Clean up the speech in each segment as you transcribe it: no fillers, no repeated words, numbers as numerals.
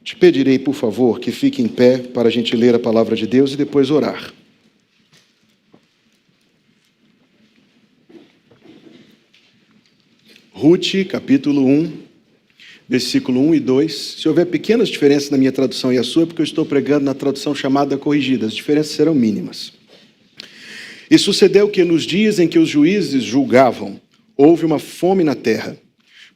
Te pedirei, por favor, que fique em pé para a gente ler a palavra de Deus e depois orar. Rute, capítulo 1, versículo 1 e 2. Se houver pequenas diferenças na minha tradução e a sua, é porque eu estou pregando na tradução chamada corrigida. As diferenças serão mínimas. E sucedeu que nos dias em que os juízes julgavam, houve uma fome na terra.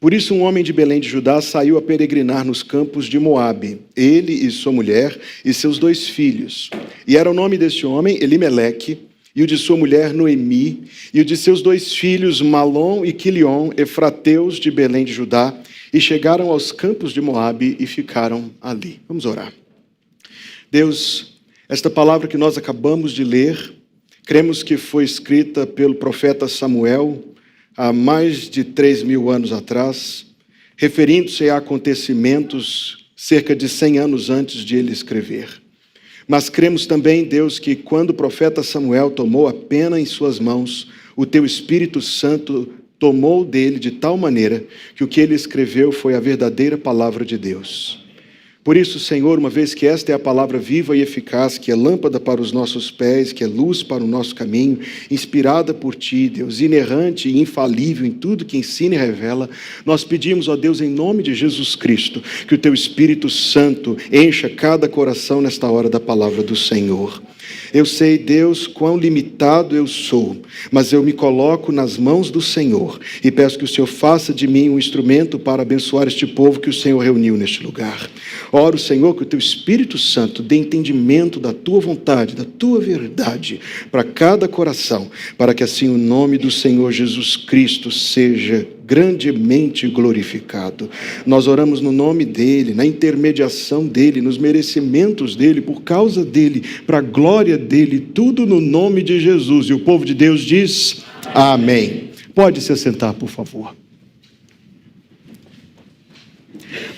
Por isso um homem de Belém de Judá saiu a peregrinar nos campos de Moabe, ele e sua mulher e seus 2 filhos. E era o nome deste homem Elimeleque, e o de sua mulher Noemi, e o de seus 2 filhos Malom e Quilion, efrateus de Belém de Judá, e chegaram aos campos de Moabe e ficaram ali. Vamos orar. Deus, esta palavra que nós acabamos de ler, cremos que foi escrita pelo profeta Samuel há mais de 3.000 anos atrás, referindo-se a acontecimentos cerca de 100 anos antes de ele escrever. Mas cremos também, Deus, que quando o profeta Samuel tomou a pena em suas mãos, o teu Espírito Santo tomou dele de tal maneira que o que ele escreveu foi a verdadeira palavra de Deus. Por isso, Senhor, uma vez que esta é a palavra viva e eficaz, que é lâmpada para os nossos pés, que é luz para o nosso caminho, inspirada por Ti, Deus, inerrante e infalível em tudo que ensina e revela, nós pedimos, ó Deus, em nome de Jesus Cristo, que o Teu Espírito Santo encha cada coração nesta hora da palavra do Senhor. Eu sei, Deus, quão limitado eu sou, mas eu me coloco nas mãos do Senhor e peço que o Senhor faça de mim um instrumento para abençoar este povo que o Senhor reuniu neste lugar. Oro, Senhor, que o Teu Espírito Santo dê entendimento da Tua vontade, da Tua verdade para cada coração, para que assim o nome do Senhor Jesus Cristo seja grandemente glorificado. Nós oramos no nome dEle, na intermediação dEle, nos merecimentos dEle, por causa dEle, para a glória dEle, tudo no nome de Jesus. E o povo de Deus diz, amém. Pode se assentar, por favor.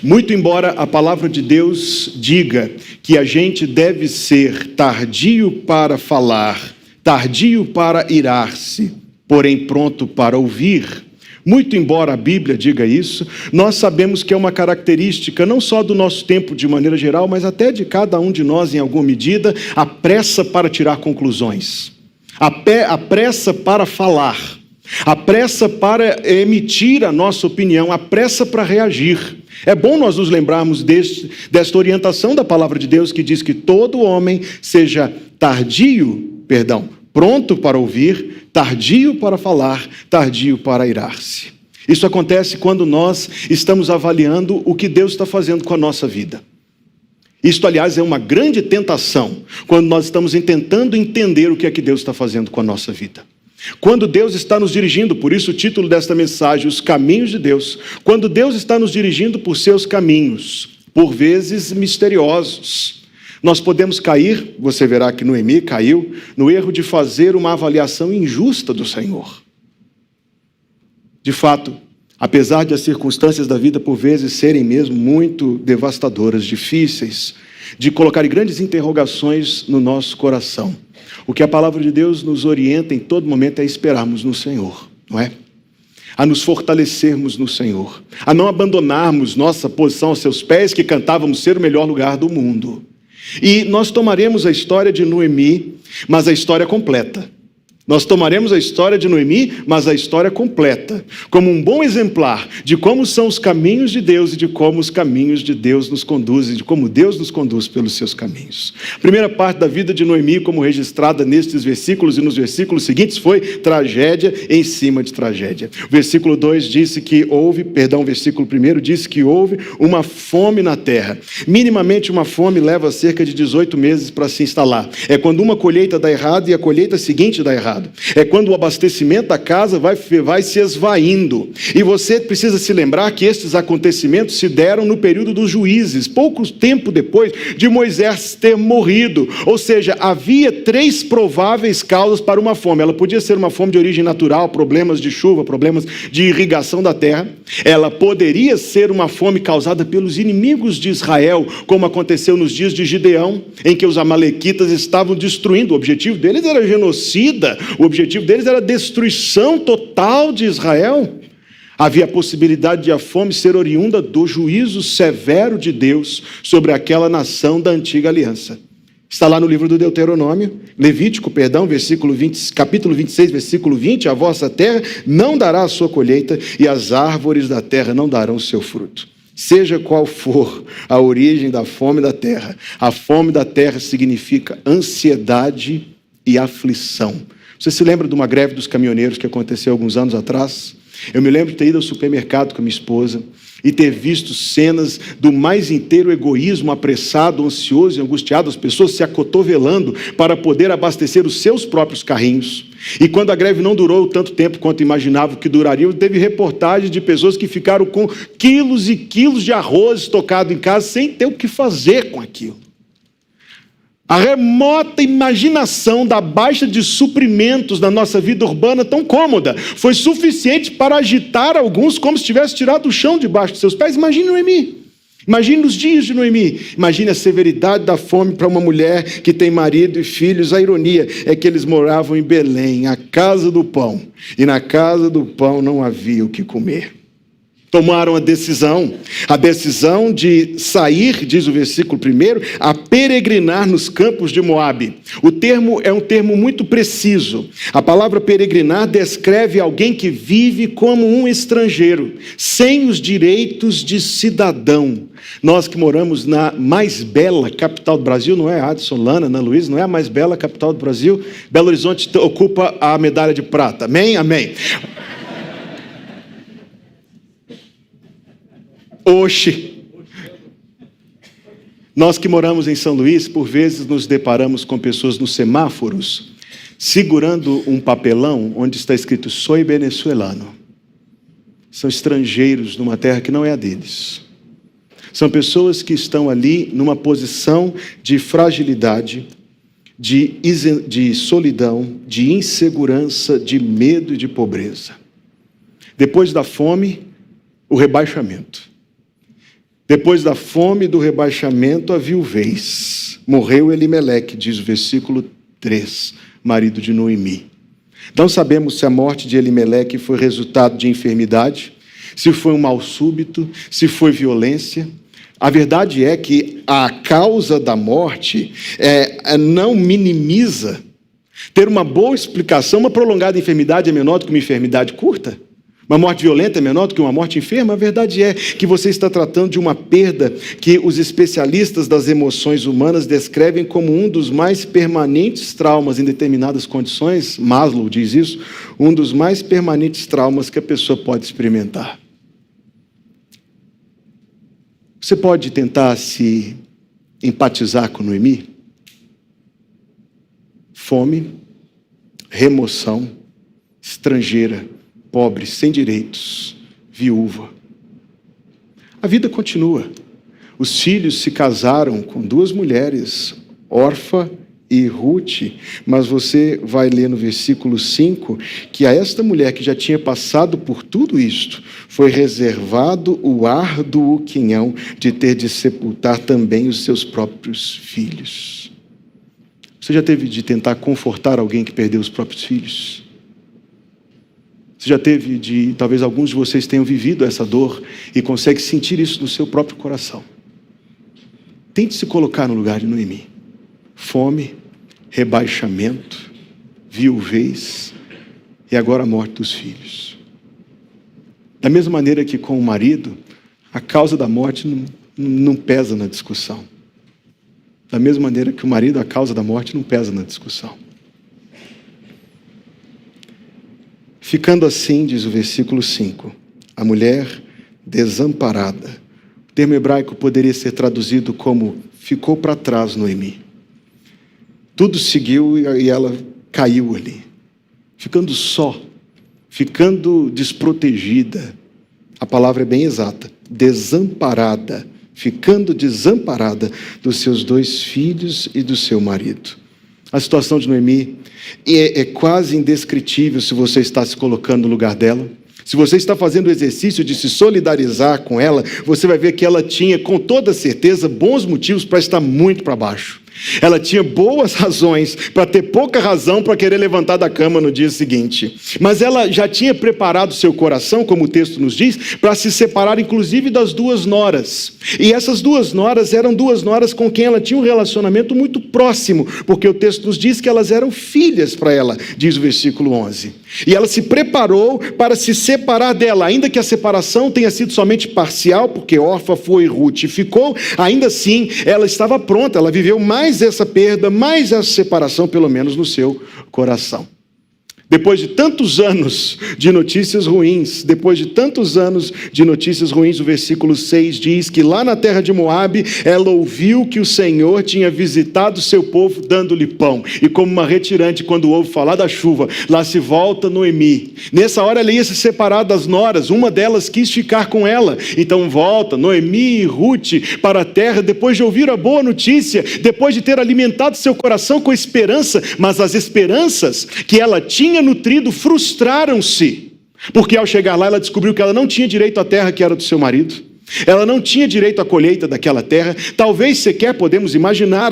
Muito embora a palavra de Deus diga que a gente deve ser tardio para falar, tardio para irar-se, porém pronto para ouvir, muito embora a Bíblia diga isso, nós sabemos que é uma característica não só do nosso tempo de maneira geral, mas até de cada um de nós em alguma medida, a pressa para tirar conclusões, a pressa para falar, a pressa para emitir a nossa opinião, a pressa para reagir. É bom nós nos lembrarmos desta orientação da palavra de Deus que diz que todo homem seja pronto para ouvir, tardio para falar, tardio para irar-se. Isso acontece quando nós estamos avaliando o que Deus está fazendo com a nossa vida. Isto, aliás, é uma grande tentação, quando nós estamos tentando entender o que é que Deus está fazendo com a nossa vida. Quando Deus está nos dirigindo, por isso o título desta mensagem, os caminhos de Deus, quando Deus está nos dirigindo por seus caminhos, por vezes misteriosos, nós podemos cair, você verá que Noemi caiu, no erro de fazer uma avaliação injusta do Senhor. De fato, apesar de as circunstâncias da vida por vezes serem mesmo muito devastadoras, difíceis, de colocar grandes interrogações no nosso coração, o que a palavra de Deus nos orienta em todo momento é esperarmos no Senhor, não é? A nos fortalecermos no Senhor, a não abandonarmos nossa posição aos seus pés, que cantávamos ser o melhor lugar do mundo. E nós tomaremos a história de Noemi, mas a história completa. Nós tomaremos a história de Noemi, mas a história completa, como um bom exemplar de como são os caminhos de Deus e de como os caminhos de Deus nos conduzem, de como Deus nos conduz pelos seus caminhos. A primeira parte da vida de Noemi, como registrada nestes versículos e nos versículos seguintes, foi tragédia em cima de tragédia. O versículo 2 disse que houve, o versículo 1 disse que houve uma fome na terra. Minimamente uma fome leva cerca de 18 meses para se instalar. É quando uma colheita dá errado e a colheita seguinte dá errado. É quando o abastecimento da casa vai se esvaindo. E você precisa se lembrar que estes acontecimentos se deram no período dos juízes, pouco tempo depois de Moisés ter morrido. Ou seja, havia 3 prováveis causas para uma fome. Ela podia ser uma fome de origem natural, problemas de chuva, problemas de irrigação da terra. Ela poderia ser uma fome causada pelos inimigos de Israel, como aconteceu nos dias de Gideão, em que os amalequitas estavam destruindo. O objetivo deles era genocida. O objetivo deles era a destruição total de Israel. Havia a possibilidade de a fome ser oriunda do juízo severo de Deus sobre aquela nação da antiga aliança. Está lá no livro do Deuteronômio, capítulo 26, versículo 20, a vossa terra não dará a sua colheita e as árvores da terra não darão o seu fruto. Seja qual for a origem da fome da terra, a fome da terra significa ansiedade e aflição. Você se lembra de uma greve dos caminhoneiros que aconteceu alguns anos atrás? Eu me lembro de ter ido ao supermercado com a minha esposa e ter visto cenas do mais inteiro egoísmo, apressado, ansioso e angustiado, as pessoas se acotovelando para poder abastecer os seus próprios carrinhos. E quando a greve não durou tanto tempo quanto imaginavam que duraria, teve reportagens de pessoas que ficaram com quilos e quilos de arroz estocado em casa sem ter o que fazer com aquilo. A remota imaginação da baixa de suprimentos na nossa vida urbana tão cômoda foi suficiente para agitar alguns como se tivesse tirado o chão debaixo de seus pés. Imagine Noemi. Imagine os dias de Noemi. Imagine a severidade da fome para uma mulher que tem marido e filhos. A ironia é que eles moravam em Belém, a casa do pão. E na casa do pão não havia o que comer. Tomaram a decisão de sair, diz o versículo 1, a peregrinar nos campos de Moabe. O termo é um termo muito preciso. A palavra peregrinar descreve alguém que vive como um estrangeiro, sem os direitos de cidadão. Nós que moramos na mais bela capital do Brasil, não é, Adson, Lana, Ana Luísa, não é a mais bela capital do Brasil? Belo Horizonte ocupa a medalha de prata. Amém? Amém. Oxe! Nós que moramos em São Luís, por vezes nos deparamos com pessoas nos semáforos, segurando um papelão onde está escrito "Soy venezuelano". São estrangeiros numa terra que não é a deles. São pessoas que estão ali numa posição de fragilidade, de solidão, de insegurança, de medo e de pobreza. Depois da fome, o rebaixamento. Depois da fome e do rebaixamento, a viuvez. Morreu Elimeleque, diz o versículo 3, marido de Noemi. Não sabemos se a morte de Elimeleque foi resultado de enfermidade, se foi um mal súbito, se foi violência. A verdade é que a causa da morte não minimiza. Ter uma boa explicação, uma prolongada enfermidade é menor do que uma enfermidade curta? Uma morte violenta é menor do que uma morte enferma? A verdade é que você está tratando de uma perda que os especialistas das emoções humanas descrevem como um dos mais permanentes traumas em determinadas condições. Maslow diz isso, um dos mais permanentes traumas que a pessoa pode experimentar. Você pode tentar se empatizar com Noemi? Fome, remoção, estrangeira, pobre, sem direitos, viúva. A vida continua. Os filhos se casaram com duas mulheres, Orfa e Ruth, mas você vai ler no versículo 5 que a esta mulher que já tinha passado por tudo isto, foi reservado o árduo quinhão de ter de sepultar também os seus próprios filhos. Você já teve de tentar confortar alguém que perdeu os próprios filhos? Você já teve de, talvez alguns de vocês tenham vivido essa dor e consegue sentir isso no seu próprio coração. Tente se colocar no lugar de Noemi. Fome, rebaixamento, viuvez e agora a morte dos filhos. Da mesma maneira que com o marido, a causa da morte não pesa na discussão. Da mesma maneira que o marido, a causa da morte não pesa na discussão. Ficando assim, diz o versículo 5, a mulher desamparada. O termo hebraico poderia ser traduzido como ficou para trás Noemi. Tudo seguiu e ela caiu ali. Ficando só, ficando desprotegida. A palavra é bem exata, desamparada. Ficando desamparada dos seus 2 filhos e do seu marido. A situação de Noemi é quase indescritível se você está se colocando no lugar dela. Se você está fazendo o exercício de se solidarizar com ela, você vai ver que ela tinha, com toda certeza, bons motivos para estar muito para baixo. Ela tinha boas razões para ter pouca razão para querer levantar da cama no dia seguinte. Mas ela já tinha preparado seu coração, como o texto nos diz, para se separar inclusive das duas noras. E essas duas noras eram duas noras com quem ela tinha um relacionamento muito próximo, porque o texto nos diz que elas eram filhas para ela, diz o versículo 11. E ela se preparou para se separar dela, ainda que a separação tenha sido somente parcial, porque Orfa foi e Ruth ficou, ainda assim ela estava pronta, ela viveu mais essa perda, mais essa separação, pelo menos no seu coração. Depois de tantos anos de notícias ruins, o versículo 6 diz que lá na terra de Moabe, ela ouviu que o Senhor tinha visitado o seu povo dando-lhe pão. E como uma retirante, quando ouve falar da chuva, lá se volta Noemi. Nessa hora ela ia se separar das noras, uma delas quis ficar com ela. Então volta Noemi e Ruth para a terra, depois de ouvir a boa notícia, depois de ter alimentado seu coração com esperança, mas as esperanças que ela tinha nutrido frustraram-se, porque ao chegar lá ela descobriu que ela não tinha direito à terra que era do seu marido, ela não tinha direito à colheita daquela terra, talvez sequer podemos imaginar,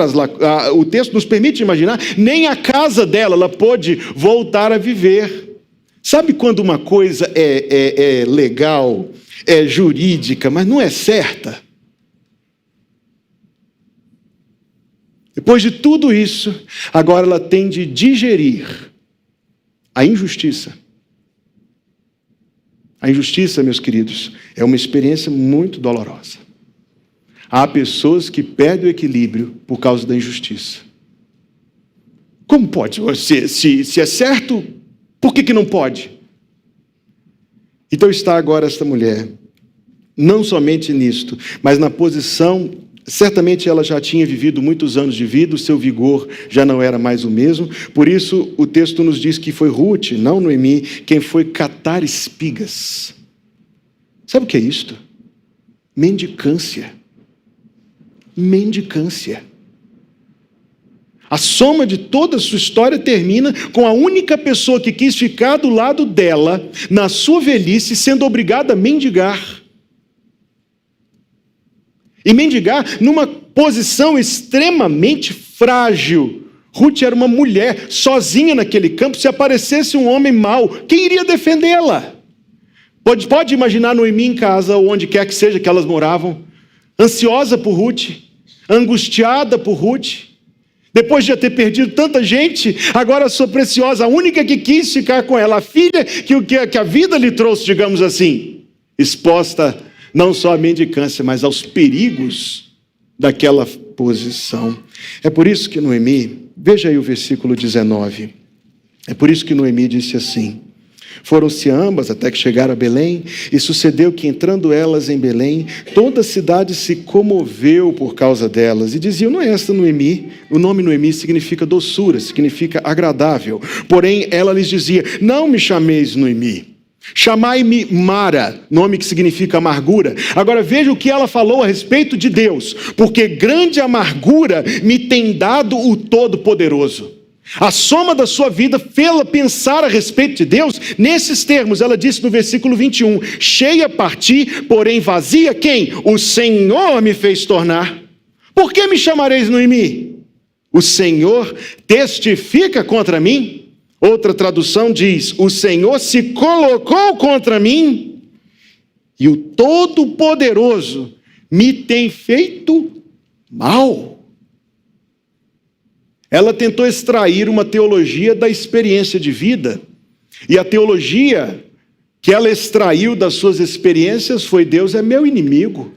o texto nos permite imaginar, nem a casa dela ela pôde voltar a viver. Sabe quando uma coisa é legal, é jurídica, mas não é certa? Depois de tudo isso, agora ela tem de digerir a injustiça. A injustiça, meus queridos, é uma experiência muito dolorosa. Há pessoas que perdem o equilíbrio por causa da injustiça. Como pode? Se é certo, por que não pode? Então está agora esta mulher, não somente nisto, mas na posição. Certamente ela já tinha vivido muitos anos de vida, o seu vigor já não era mais o mesmo. Por isso o texto nos diz que foi Ruth, não Noemi, quem foi catar espigas. Sabe o que é isto? Mendicância. Mendicância. A soma de toda a sua história termina com a única pessoa que quis ficar do lado dela, na sua velhice, sendo obrigada a mendigar. E mendigar numa posição extremamente frágil. Ruth era uma mulher sozinha naquele campo. Se aparecesse um homem mau, quem iria defendê-la? Pode imaginar Noemi em casa, ou onde quer que seja que elas moravam, ansiosa por Ruth, angustiada por Ruth. Depois de já ter perdido tanta gente, agora a sua preciosa, a única que quis ficar com ela, a filha que a vida lhe trouxe, digamos assim, exposta não só à mendicância, mas aos perigos daquela posição. É por isso que Noemi, veja aí o versículo 19, é por isso que Noemi disse assim: foram-se ambas até que chegaram a Belém, e sucedeu que, entrando elas em Belém, toda a cidade se comoveu por causa delas, e diziam: não é esta Noemi? O nome Noemi significa doçura, significa agradável. Porém, ela lhes dizia: não me chameis Noemi, chamai-me Mara, nome que significa amargura. Agora veja o que ela falou a respeito de Deus: porque grande amargura me tem dado o Todo-Poderoso. A soma da sua vida fê-la pensar a respeito de Deus nesses termos. Ela disse no versículo 21, cheia parti, porém vazia quem? O Senhor me fez tornar. Por que me chamareis Noemi? O Senhor testifica contra mim. Outra tradução diz: o Senhor se colocou contra mim, e o Todo-Poderoso me tem feito mal. Ela tentou extrair uma teologia da experiência de vida, e a teologia que ela extraiu das suas experiências foi: Deus é meu inimigo,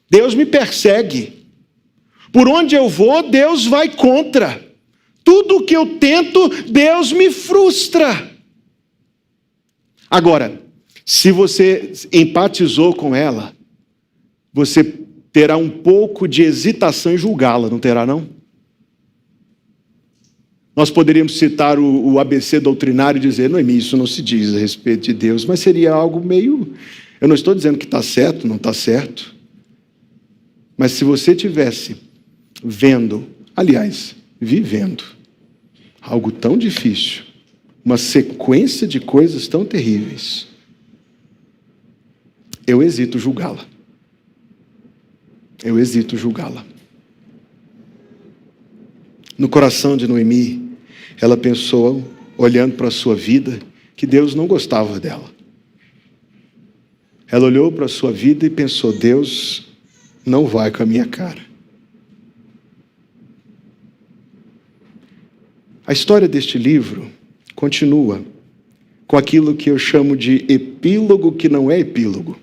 Deus me persegue, por onde eu vou, Deus vai contra. Tudo que eu tento, Deus me frustra. Agora, se você empatizou com ela, você terá um pouco de hesitação em julgá-la, não terá não? Nós poderíamos citar o ABC doutrinário e dizer: Noemi, isso não se diz a respeito de Deus, mas seria algo meio... Eu não estou dizendo que está certo, não está certo. Mas se você tivesse vendo, aliás, vivendo algo tão difícil, uma sequência de coisas tão terríveis, eu hesito julgá-la. Eu hesito julgá-la. No coração de Noemi, ela pensou, olhando para a sua vida, que Deus não gostava dela. Ela olhou para a sua vida e pensou, Deus não vai com a minha cara. A história deste livro continua com aquilo que eu chamo de epílogo que não é epílogo.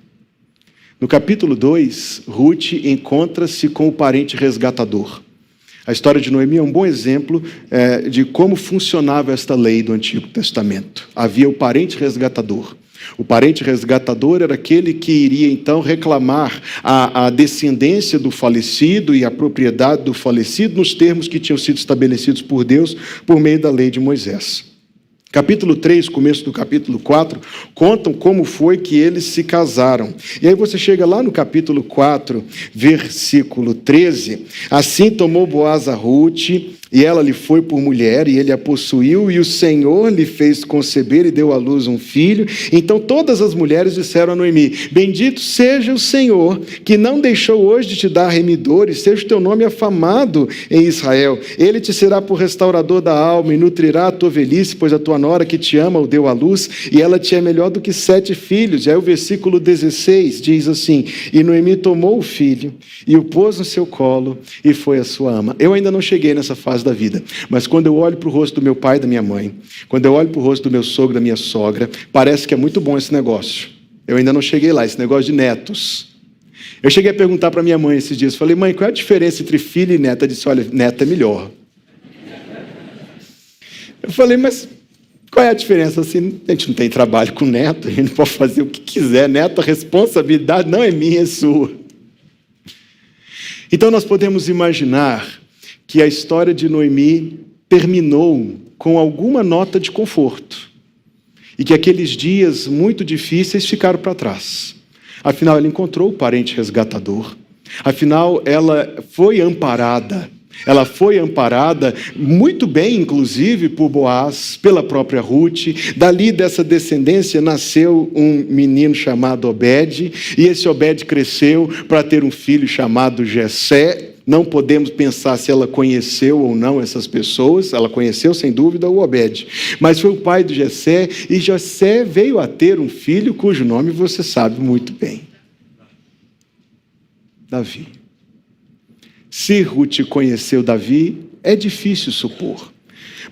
No capítulo 2, Ruth encontra-se com o parente resgatador. A história de Noemi é um bom exemplo de como funcionava esta lei do Antigo Testamento. Havia o parente resgatador. O parente resgatador era aquele que iria então reclamar a descendência do falecido e a propriedade do falecido nos termos que tinham sido estabelecidos por Deus por meio da lei de Moisés. Capítulo 3, começo do capítulo 4, contam como foi que eles se casaram. E aí você chega lá no capítulo 4, versículo 13. Assim tomou Boaz a Ruth, e ela lhe foi por mulher, e ele a possuiu, e o Senhor lhe fez conceber e deu à luz um filho. Então todas as mulheres disseram a Noemi, bendito seja o Senhor, que não deixou hoje de te dar remidor, e seja o teu nome afamado em Israel. Ele te será por restaurador da alma, e nutrirá a tua velhice, pois a tua nora que te ama o deu à luz, e ela te é melhor do que 7 filhos. E aí o versículo 16 diz assim, e Noemi tomou o filho, e o pôs no seu colo, e foi a sua ama. Eu ainda não cheguei nessa fase da vida, mas quando eu olho para o rosto do meu pai e da minha mãe, quando eu olho para o rosto do meu sogro e da minha sogra, parece que é muito bom esse negócio. Eu ainda não cheguei lá, esse negócio de netos. Eu cheguei a perguntar para minha mãe esses dias, falei, mãe, qual é a diferença entre filho e neta? Ela disse, olha, neta é melhor. Eu falei, mas qual é a diferença? Assim, a gente não tem trabalho com neto, a gente pode fazer o que quiser, neto, a responsabilidade não é minha, é sua. Então nós podemos imaginar que a história de Noemi terminou com alguma nota de conforto e que aqueles dias muito difíceis ficaram para trás. Afinal, ela encontrou o parente resgatador. Afinal, ela foi amparada. Ela foi amparada muito bem, inclusive, por Boaz, pela própria Ruth. Dali dessa descendência nasceu um menino chamado Obed, e esse Obed cresceu para ter um filho chamado Jessé. Não podemos pensar se ela conheceu ou não essas pessoas. Ela conheceu, sem dúvida, o Obed. Mas foi o pai do Jessé, e Jessé veio a ter um filho cujo nome você sabe muito bem. Davi. Se Ruth conheceu Davi, é difícil supor.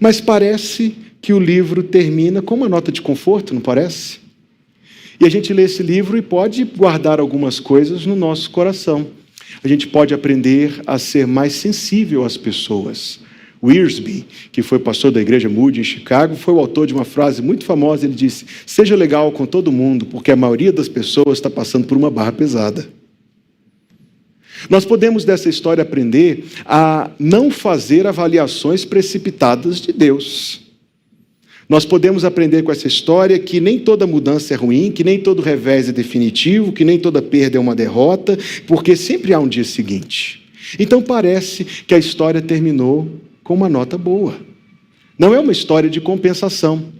Mas parece que o livro termina com uma nota de conforto, não parece? E a gente lê esse livro e pode guardar algumas coisas no nosso coração. A gente pode aprender a ser mais sensível às pessoas. Wiersbe, que foi pastor da igreja Moody em Chicago, foi o autor de uma frase muito famosa. Ele disse, seja legal com todo mundo, porque a maioria das pessoas está passando por uma barra pesada. Nós podemos dessa história aprender a não fazer avaliações precipitadas de Deus. Nós podemos aprender com essa história que nem toda mudança é ruim, que nem todo revés é definitivo, que nem toda perda é uma derrota, porque sempre há um dia seguinte. Então parece que a história terminou com uma nota boa. Não é uma história de compensação.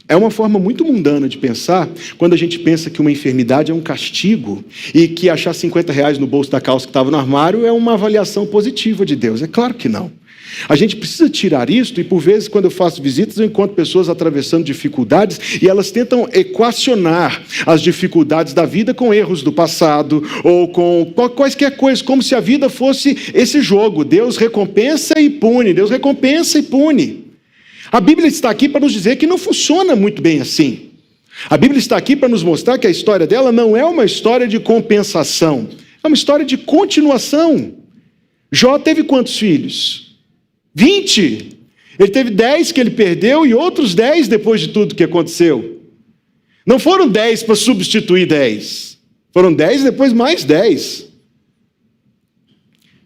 É uma forma muito mundana de pensar, quando a gente pensa que uma enfermidade é um castigo e que achar R$50 no bolso da calça que estava no armário é uma avaliação positiva de Deus. É claro que não. A gente precisa tirar isto, e por vezes quando eu faço visitas eu encontro pessoas atravessando dificuldades e elas tentam equacionar as dificuldades da vida com erros do passado ou com quaisquer coisas, como se a vida fosse esse jogo. Deus recompensa e pune, Deus recompensa e pune. A Bíblia está aqui para nos dizer que não funciona muito bem assim. A Bíblia está aqui para nos mostrar que a história dela não é uma história de compensação, é uma história de continuação. Jó teve quantos filhos? 20. Ele teve 10 que ele perdeu e outros 10 depois de tudo que aconteceu. Não foram 10 para substituir 10. Foram 10 e depois mais 10.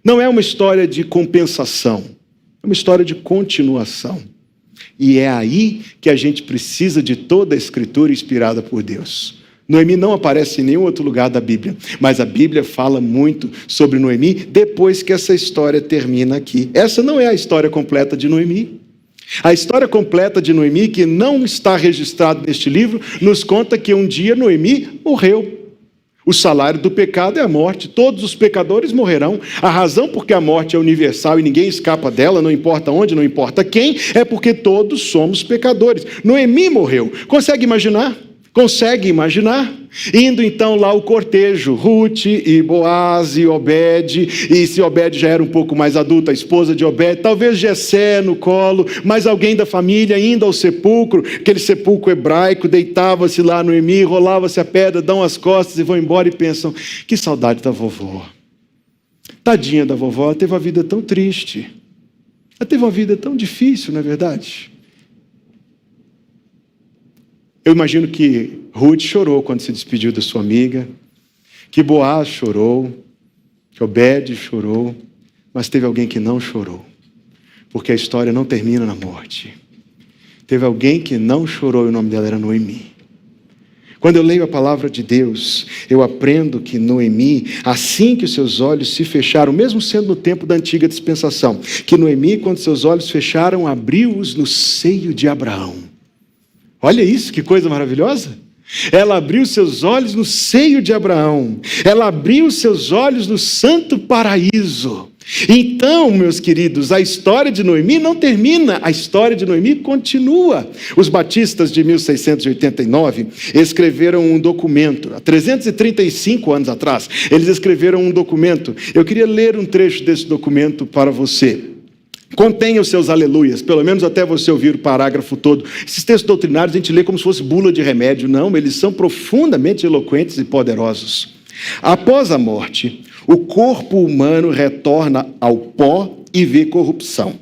Não é uma história de compensação. É uma história de continuação. E é aí que a gente precisa de toda a Escritura inspirada por Deus. Noemi não aparece em nenhum outro lugar da Bíblia, mas a Bíblia fala muito sobre Noemi depois que essa história termina aqui. Essa não é a história completa de Noemi. A história completa de Noemi, que não está registrada neste livro, nos conta que um dia Noemi morreu. O salário do pecado é a morte. Todos os pecadores morrerão. A razão porque a morte é universal e ninguém escapa dela, não importa onde, não importa quem, é porque todos somos pecadores. Noemi morreu. Consegue imaginar? Consegue imaginar? Indo então lá o cortejo, Ruth e Boaz e Obed, e se Obed já era um pouco mais adulta, a esposa de Obed, talvez Jessé no colo, mas alguém da família indo ao sepulcro, aquele sepulcro hebraico, deitava-se lá no Noemi, rolava-se a pedra, dão as costas e vão embora e pensam, que saudade da vovó. Tadinha da vovó, ela teve uma vida tão triste, ela teve uma vida tão difícil, não é verdade? Eu imagino que Ruth chorou quando se despediu da sua amiga, que Boaz chorou, que Obed chorou, mas teve alguém que não chorou, porque a história não termina na morte. Teve alguém que não chorou e o nome dela era Noemi. Quando eu leio a palavra de Deus, eu aprendo que Noemi, assim que os seus olhos se fecharam, mesmo sendo no tempo da antiga dispensação, que Noemi, quando seus olhos fecharam, abriu-os no seio de Abraão. Olha isso, que coisa maravilhosa. Ela abriu seus olhos no seio de Abraão. Ela abriu seus olhos no santo paraíso. Então, meus queridos, a história de Noemi não termina, a história de Noemi continua. Os batistas de 1689 escreveram um documento, há 335 anos atrás, eles escreveram um documento. Eu queria ler um trecho desse documento para você. Contenha os seus aleluias, pelo menos até você ouvir o parágrafo todo. Esses textos doutrinários a gente lê como se fosse bula de remédio. Não, eles são profundamente eloquentes e poderosos. Após a morte, o corpo humano retorna ao pó e vê corrupção.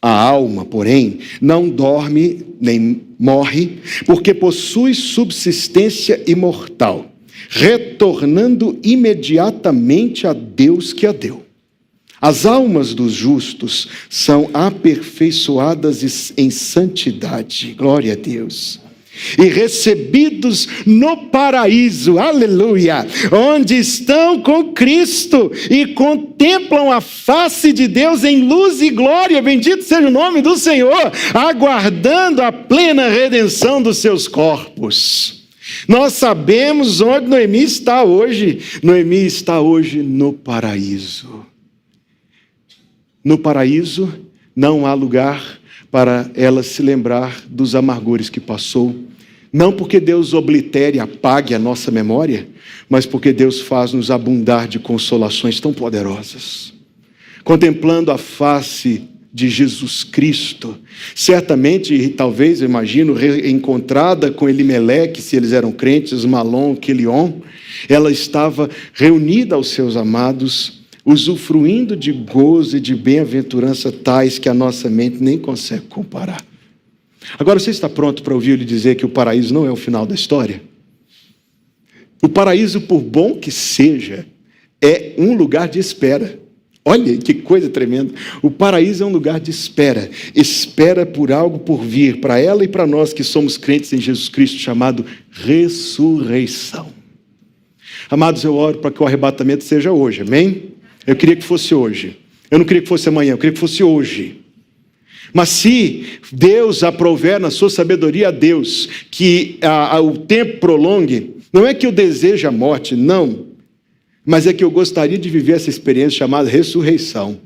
A alma, porém, não dorme nem morre, porque possui subsistência imortal, retornando imediatamente a Deus que a deu. As almas dos justos são aperfeiçoadas em santidade, glória a Deus, e recebidos no paraíso, aleluia, onde estão com Cristo e contemplam a face de Deus em luz e glória, bendito seja o nome do Senhor, aguardando a plena redenção dos seus corpos. Nós sabemos onde Noemi está hoje. Noemi está hoje no paraíso. No paraíso não há lugar para ela se lembrar dos amargores que passou. Não porque Deus oblitere, apague a nossa memória, mas porque Deus faz-nos abundar de consolações tão poderosas. Contemplando a face de Jesus Cristo, certamente, e talvez, eu imagino, reencontrada com Elimeleque, se eles eram crentes, Malom, Quelion, ela estava reunida aos seus amados, usufruindo de gozo e de bem-aventurança tais que a nossa mente nem consegue comparar. Agora, você está pronto para ouvir ele dizer que o paraíso não é o final da história? O paraíso, por bom que seja, é um lugar de espera. Olha que coisa tremenda. O paraíso é um lugar de espera. Espera por algo por vir, para ela e para nós que somos crentes em Jesus Cristo, chamado ressurreição. Amados, eu oro para que o arrebatamento seja hoje, amém? Eu queria que fosse hoje. Eu não queria que fosse amanhã, eu queria que fosse hoje. Mas se Deus aprouver na sua sabedoria a Deus que o tempo prolongue, não é que eu deseje a morte, não. Mas é que eu gostaria de viver essa experiência chamada ressurreição.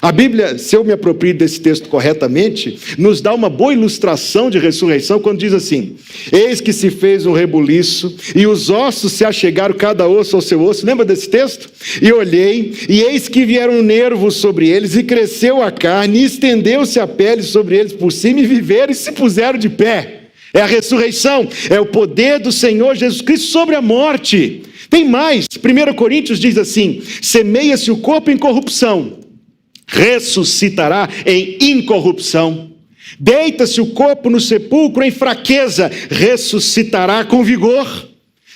A Bíblia, se eu me aproprio desse texto corretamente, nos dá uma boa ilustração de ressurreição quando diz assim: eis que se fez um rebuliço e os ossos se achegaram cada osso ao seu osso. Lembra desse texto? E olhei, e eis que vieram nervos sobre eles, e cresceu a carne, e estendeu-se a pele sobre eles por cima, e viveram e se puseram de pé. É a ressurreição, é o poder do Senhor Jesus Cristo sobre a morte. Tem mais, 1 Coríntios diz assim: semeia-se o corpo em corrupção, ressuscitará em incorrupção. Deita-se o corpo no sepulcro em fraqueza, ressuscitará com vigor.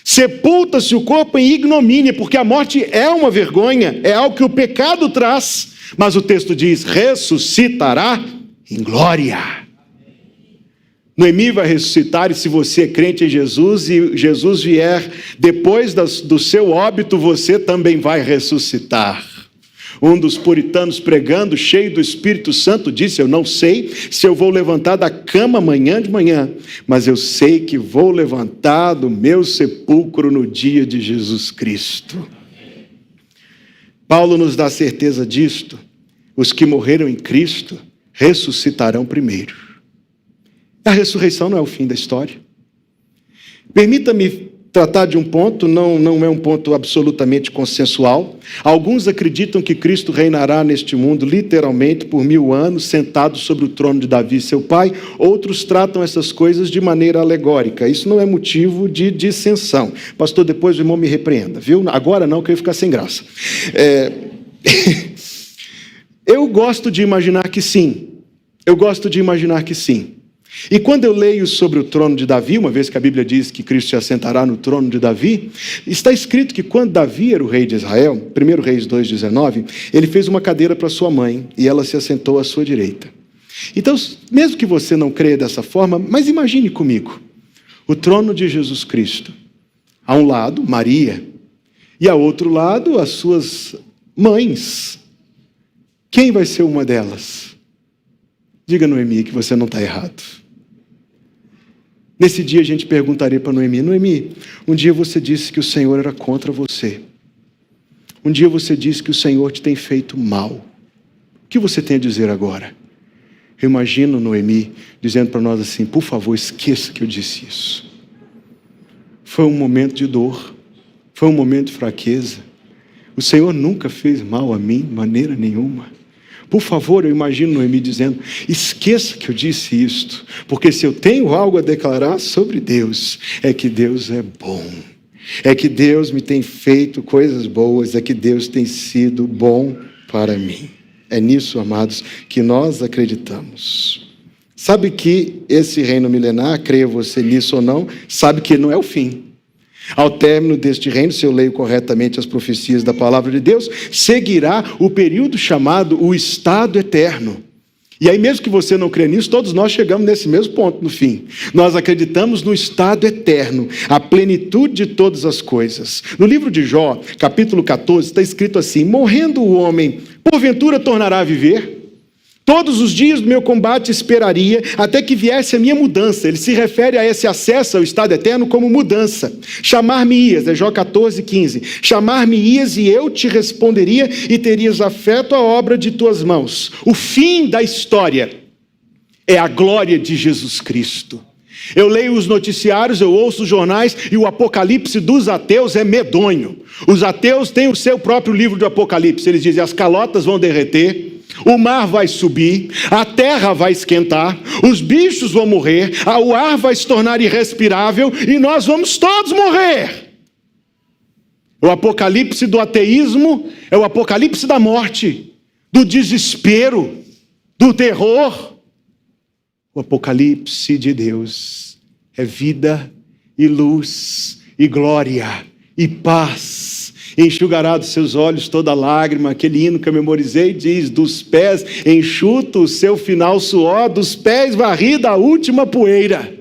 Sepulta-se o corpo em ignomínia, porque a morte é uma vergonha, é algo que o pecado traz, mas o texto diz: ressuscitará em glória. Noemi vai ressuscitar, e se você é crente em Jesus e Jesus vier depois do seu óbito, você também vai ressuscitar. Um dos puritanos pregando, cheio do Espírito Santo, disse: eu não sei se eu vou levantar da cama amanhã de manhã, mas eu sei que vou levantar do meu sepulcro no dia de Jesus Cristo. Paulo nos dá certeza disto. Os que morreram em Cristo ressuscitarão primeiro. A ressurreição não é o fim da história. Permita-me tratar de um ponto, não é um ponto absolutamente consensual. Alguns acreditam que Cristo reinará neste mundo literalmente por 1000 anos, sentado sobre o trono de Davi, seu pai. Outros tratam essas coisas de maneira alegórica. Isso não é motivo de dissensão. Pastor, depois o irmão me repreenda, viu? Agora não, que eu ia ficar sem graça. Eu gosto de imaginar que sim. E quando eu leio sobre o trono de Davi, uma vez que a Bíblia diz que Cristo se assentará no trono de Davi, está escrito que quando Davi era o rei de Israel, 1 Reis 2,19, ele fez uma cadeira para sua mãe e ela se assentou à sua direita. Então, mesmo que você não creia dessa forma, mas imagine comigo, o trono de Jesus Cristo. A um lado, Maria, e a outro lado, as suas mães. Quem vai ser uma delas? Diga, Noemi, que você não está errado. Nesse dia a gente perguntaria para Noemi: Noemi, um dia você disse que o Senhor era contra você. Um dia você disse que o Senhor te tem feito mal. O que você tem a dizer agora? Eu imagino Noemi dizendo para nós assim: por favor, esqueça que eu disse isso. Foi um momento de dor. Foi um momento de fraqueza. O Senhor nunca fez mal a mim, de maneira nenhuma. Por favor, eu imagino Noemi dizendo: esqueça que eu disse isto, porque se eu tenho algo a declarar sobre Deus, é que Deus é bom, é que Deus me tem feito coisas boas, é que Deus tem sido bom para mim. É nisso, amados, que nós acreditamos. Sabe que esse reino milenar, creia você nisso ou não, sabe que não é o fim. Ao término deste reino, se eu leio corretamente as profecias da palavra de Deus, seguirá o período chamado o estado eterno. E aí, mesmo que você não crê nisso, todos nós chegamos nesse mesmo ponto no fim. Nós acreditamos no estado eterno, a plenitude de todas as coisas. No livro de Jó, capítulo 14, está escrito assim: morrendo o homem, porventura tornará a viver? Todos os dias do meu combate esperaria até que viesse a minha mudança. Ele se refere a esse acesso ao estado eterno como mudança. Chamar-me-ias, é Jó 14, 15. Chamar-me-ias e eu te responderia e terias afeto à obra de tuas mãos. O fim da história é a glória de Jesus Cristo. Eu leio os noticiários, eu ouço os jornais e o apocalipse dos ateus é medonho. Os ateus têm o seu próprio livro de apocalipse. Eles dizem: as calotas vão derreter, o mar vai subir, a terra vai esquentar, os bichos vão morrer, o ar vai se tornar irrespirável e nós vamos todos morrer. O apocalipse do ateísmo é o apocalipse da morte, do desespero, do terror. O apocalipse de Deus é vida e luz e glória e paz. Enxugará dos seus olhos toda lágrima. Aquele hino que eu memorizei diz: dos pés enxuta o seu final suor, dos pés varrida a última poeira.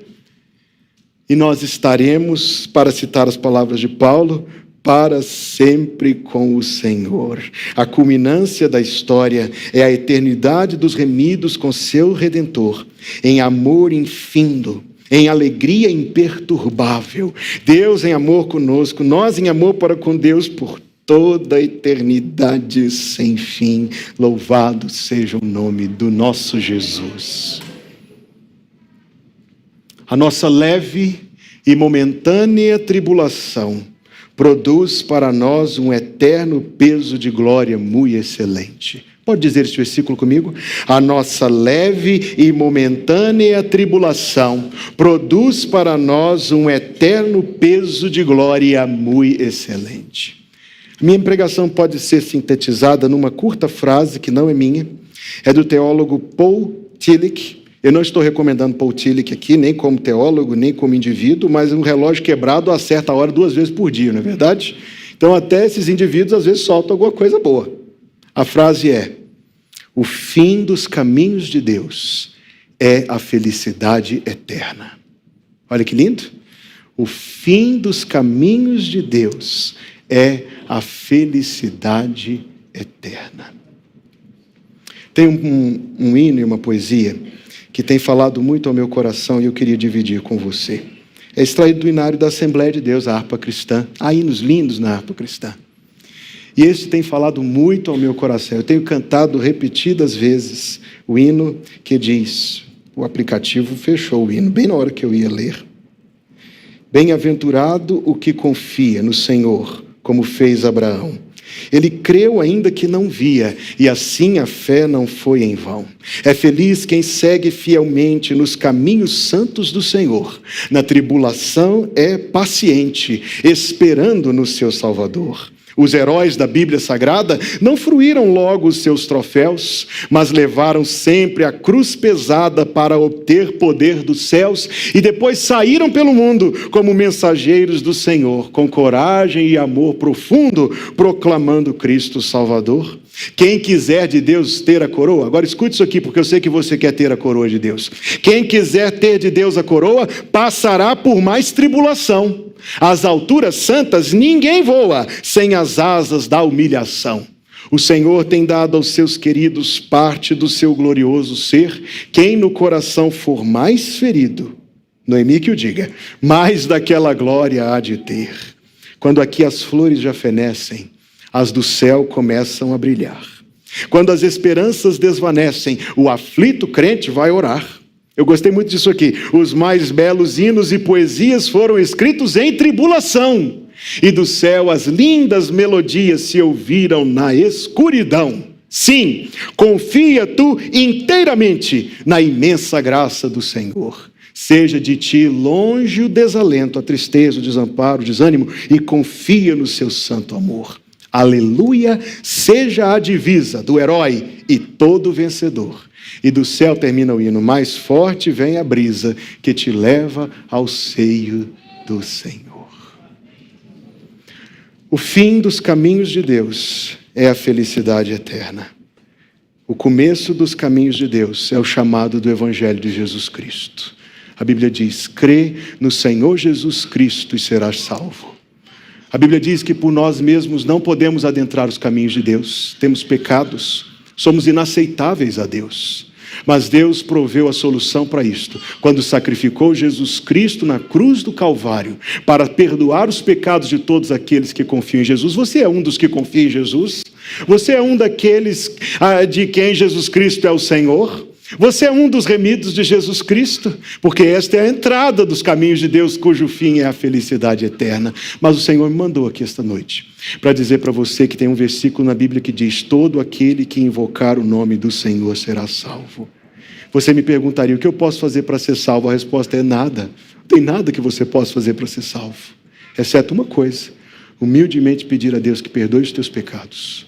E nós estaremos, para citar as palavras de Paulo, para sempre com o Senhor. A culminância da história é a eternidade dos remidos com seu Redentor, em amor infindo, em alegria imperturbável. Deus em amor conosco, nós em amor para com Deus por toda a eternidade sem fim. Louvado seja o nome do nosso Jesus. A nossa leve e momentânea tribulação produz para nós um eterno peso de glória muito excelente. Pode dizer esse versículo comigo? A nossa leve e momentânea tribulação produz para nós um eterno peso de glória muito excelente. Minha pregação pode ser sintetizada numa curta frase que não é minha, é do teólogo Paul Tillich. Eu não estou recomendando Paul Tillich aqui, nem como teólogo, nem como indivíduo, mas um relógio quebrado acerta a hora 2 vezes por dia, não é verdade? Então até esses indivíduos às vezes soltam alguma coisa boa. A frase é: o fim dos caminhos de Deus é a felicidade eterna. Olha que lindo. O fim dos caminhos de Deus é a felicidade eterna. Tem um hino e uma poesia que tem falado muito ao meu coração e eu queria dividir com você. É extraído do hinário da Assembleia de Deus, a harpa cristã. Há hinos lindos na harpa cristã. E esse tem falado muito ao meu coração. Eu tenho cantado repetidas vezes o hino que diz, o aplicativo fechou o hino, bem na hora que eu ia ler. Bem-aventurado o que confia no Senhor, como fez Abraão. Ele creu ainda que não via, e assim a fé não foi em vão. É feliz quem segue fielmente nos caminhos santos do Senhor. Na tribulação é paciente, esperando no seu Salvador. Os heróis da Bíblia Sagrada não fruíram logo os seus troféus, mas levaram sempre a cruz pesada para obter poder dos céus e depois saíram pelo mundo como mensageiros do Senhor, com coragem e amor profundo, proclamando Cristo Salvador. Quem quiser de Deus ter a coroa, agora escute isso aqui, porque eu sei que você quer ter a coroa de Deus. Quem quiser ter de Deus a coroa, passará por mais tribulação. Às alturas santas ninguém voa sem as asas da humilhação. O Senhor tem dado aos seus queridos parte do seu glorioso ser. Quem no coração for mais ferido, Noemi que o diga, mais daquela glória há de ter. Quando aqui as flores já fenecem, as do céu começam a brilhar. Quando as esperanças desvanecem, o aflito crente vai orar. Eu gostei muito disso aqui. Os mais belos hinos e poesias foram escritos em tribulação, e do céu as lindas melodias se ouviram na escuridão. Sim, confia tu inteiramente na imensa graça do Senhor. Seja de ti longe o desalento, a tristeza, o desamparo, o desânimo, e confia no seu santo amor. Aleluia, seja a divisa do herói e todo vencedor. E do céu termina o hino, mais forte vem a brisa que te leva ao seio do Senhor. O fim dos caminhos de Deus é a felicidade eterna. O começo dos caminhos de Deus é o chamado do Evangelho de Jesus Cristo. A Bíblia diz, crê no Senhor Jesus Cristo e serás salvo. A Bíblia diz que por nós mesmos não podemos adentrar os caminhos de Deus. Temos pecados, somos inaceitáveis a Deus. Mas Deus proveu a solução para isto, quando sacrificou Jesus Cristo na cruz do Calvário, para perdoar os pecados de todos aqueles que confiam em Jesus. Você é um dos que confia em Jesus? Você é um daqueles de quem Jesus Cristo é o Senhor? Você é um dos remidos de Jesus Cristo, porque esta é a entrada dos caminhos de Deus, cujo fim é a felicidade eterna. Mas o Senhor me mandou aqui esta noite para dizer para você que tem um versículo na Bíblia que diz, todo aquele que invocar o nome do Senhor será salvo. Você me perguntaria, o que eu posso fazer para ser salvo? A resposta é nada. Não tem nada que você possa fazer para ser salvo, exceto uma coisa, humildemente pedir a Deus que perdoe os teus pecados,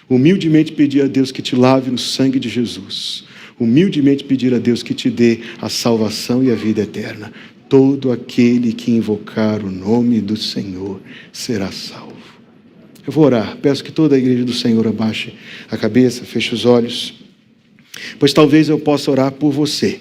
humildemente pedir a Deus que te lave no sangue de Jesus, humildemente pedir a Deus que te dê a salvação e a vida eterna. Todo aquele que invocar o nome do Senhor será salvo. Eu vou orar, peço que toda a igreja do Senhor abaixe a cabeça, feche os olhos, pois talvez eu possa orar por você.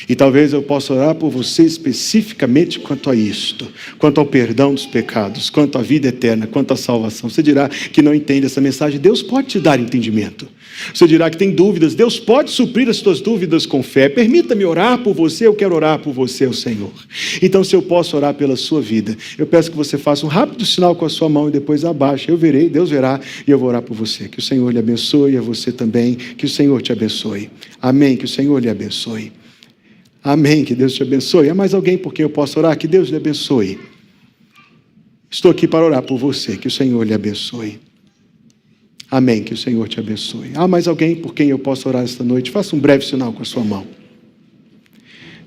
E talvez eu possa orar por você especificamente quanto a isto, quanto ao perdão dos pecados, quanto à vida eterna, quanto à salvação. Você dirá que não entende essa mensagem, Deus pode te dar entendimento. Você dirá que tem dúvidas, Deus pode suprir as suas dúvidas com fé. Permita-me orar por você, eu quero orar por você, o Senhor. Então, se eu posso orar pela sua vida, eu peço que você faça um rápido sinal com a sua mão e depois abaixe. Eu verei, Deus verá e eu vou orar por você. Que o Senhor lhe abençoe, a você também, que o Senhor te abençoe. Amém, que o Senhor lhe abençoe. Amém, que Deus te abençoe. Há mais alguém por quem eu posso orar? Que Deus lhe abençoe. Estou aqui para orar por você, que o Senhor lhe abençoe. Amém, que o Senhor te abençoe. Há mais alguém por quem eu posso orar esta noite? Faça um breve sinal com a sua mão.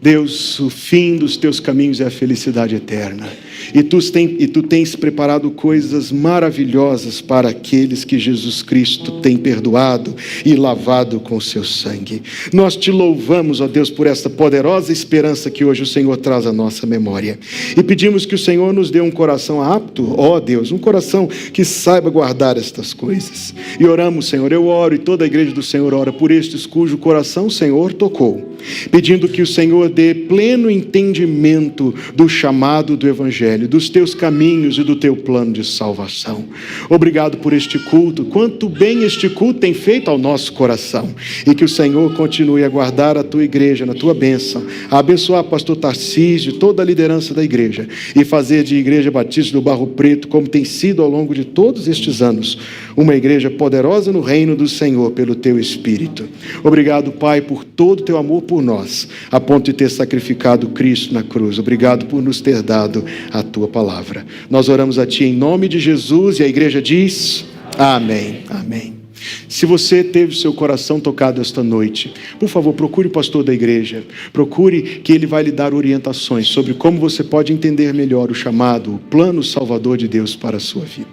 Deus, o fim dos teus caminhos é a felicidade eterna. E tu tens preparado coisas maravilhosas para aqueles que Jesus Cristo tem perdoado e lavado com o seu sangue. Nós te louvamos, ó Deus, por esta poderosa esperança que hoje o Senhor traz à nossa memória. E pedimos que o Senhor nos dê um coração apto, ó Deus, um coração que saiba guardar estas coisas. E oramos, Senhor, eu oro e toda a igreja do Senhor ora por estes cujo coração o Senhor tocou. Pedindo que o Senhor dê pleno entendimento do chamado do Evangelho, dos teus caminhos e do teu plano de salvação. Obrigado por este culto, quanto bem este culto tem feito ao nosso coração, e que o Senhor continue a guardar a tua igreja na tua bênção, a abençoar pastor Tarcísio, toda a liderança da igreja, e fazer de Igreja Batista do Barro Preto, como tem sido ao longo de todos estes anos, uma igreja poderosa no reino do Senhor pelo teu Espírito. Obrigado, Pai, por todo o teu amor por nós, a ponto de ter sacrificado Cristo na cruz. Obrigado por nos ter dado a tua palavra. Nós oramos a ti em nome de Jesus, e a igreja diz: amém, amém. Se você teve seu coração tocado esta noite, por favor, procure o pastor da igreja, procure, que ele vai lhe dar orientações sobre como você pode entender melhor o chamado, o plano salvador de Deus para a sua vida.